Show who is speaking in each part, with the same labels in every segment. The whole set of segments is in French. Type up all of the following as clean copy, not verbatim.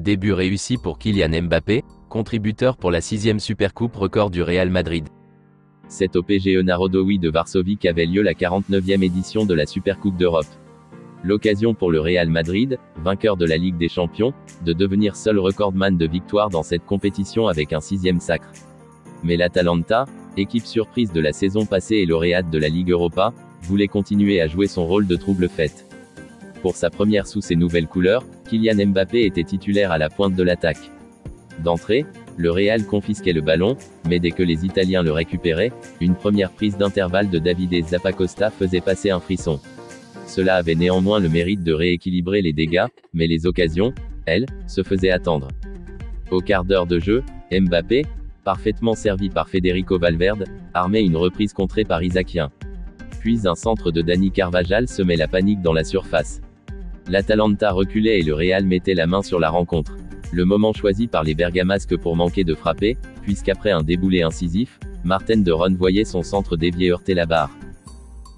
Speaker 1: Début réussi pour Kylian Mbappé, contributeur pour la 6e Supercoupe record du Real Madrid. C'est au PGE Narodowy de Varsovie qu'avait lieu la 49e édition de la Supercoupe d'Europe. L'occasion pour le Real Madrid, vainqueur de la Ligue des Champions, de devenir seul recordman de victoires dans cette compétition avec un 6e sacre. Mais l'Atalanta, équipe surprise de la saison passée et lauréate de la Ligue Europa, voulait continuer à jouer son rôle de trouble-fête. Pour sa première sous ses nouvelles couleurs, Kylian Mbappé était titulaire à la pointe de l'attaque. D'entrée, le Real confisquait le ballon, mais dès que les Italiens le récupéraient, une première prise d'intervalle de Davide Zappacosta faisait passer un frisson. Cela avait néanmoins le mérite de rééquilibrer les dégâts, mais les occasions, elles, se faisaient attendre. Au quart d'heure de jeu, Mbappé, parfaitement servi par Federico Valverde, armait une reprise contrée par Isaacien. Puis un centre de Dani Carvajal semait la panique dans la surface. L'Atalanta reculait et le Real mettait la main sur la rencontre. Le moment choisi par les bergamasques pour manquer de frapper, puisqu'après un déboulé incisif, Marten de Roon voyait son centre dévié heurter la barre.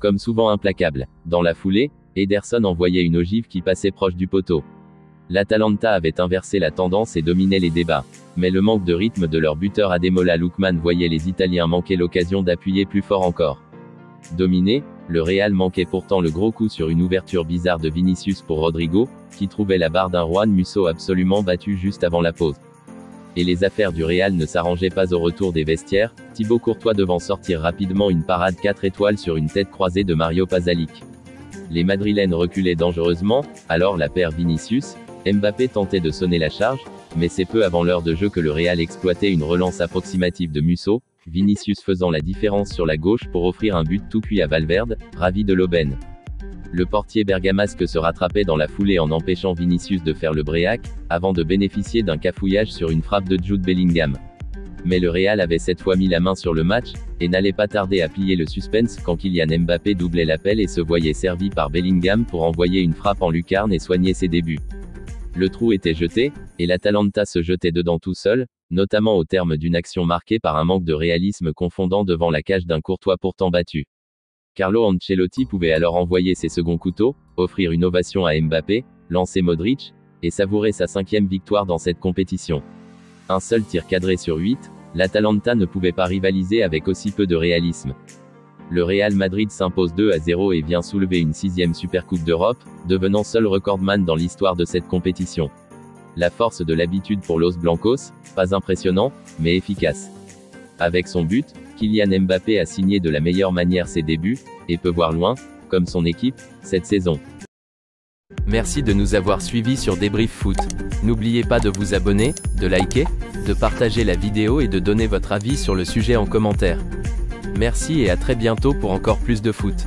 Speaker 1: Comme souvent implacable, dans la foulée, Ederson envoyait une ogive qui passait proche du poteau. L'Atalanta avait inversé la tendance et dominait les débats. Mais le manque de rythme de leur buteur Ademola Lookman voyait les Italiens manquer l'occasion d'appuyer plus fort encore. Dominé, le Real manquait pourtant le gros coup sur une ouverture bizarre de Vinicius pour Rodrigo, qui trouvait la barre d'un Juan Musso absolument battu juste avant la pause. Et les affaires du Real ne s'arrangeaient pas au retour des vestiaires, Thibaut Courtois devant sortir rapidement une parade 4 étoiles sur une tête croisée de Mario Pasalic. Les Madrilènes reculaient dangereusement, alors la paire Vinicius, Mbappé tentait de sonner la charge, mais c'est peu avant l'heure de jeu que le Real exploitait une relance approximative de Musso, Vinicius faisant la différence sur la gauche pour offrir un but tout cuit à Valverde, ravi de l'aubaine. Le portier bergamasque se rattrapait dans la foulée en empêchant Vinicius de faire le bréac, avant de bénéficier d'un cafouillage sur une frappe de Jude Bellingham. Mais le Real avait cette fois mis la main sur le match, et n'allait pas tarder à plier le suspense quand Kylian Mbappé doublait l'appel et se voyait servi par Bellingham pour envoyer une frappe en lucarne et soigner ses débuts. Le trou était jeté, et l'Atalanta se jetait dedans tout seul, notamment au terme d'une action marquée par un manque de réalisme confondant devant la cage d'un Courtois pourtant battu. Carlo Ancelotti pouvait alors envoyer ses seconds couteaux, offrir une ovation à Mbappé, lancer Modric, et savourer sa 5e victoire dans cette compétition. Un seul tir cadré sur 8, l'Atalanta ne pouvait pas rivaliser avec aussi peu de réalisme. Le Real Madrid s'impose 2-0 et vient soulever une 6e Supercoupe d'Europe, devenant seul recordman dans l'histoire de cette compétition. La force de l'habitude pour Los Blancos, pas impressionnant, mais efficace. Avec son but, Kylian Mbappé a signé de la meilleure manière ses débuts, et peut voir loin, comme son équipe, cette saison. Merci de nous avoir suivis sur Débrief Foot. N'oubliez pas de vous abonner, de liker, de partager la vidéo et de donner votre avis sur le sujet en commentaire. Merci et à très bientôt pour encore plus de foot.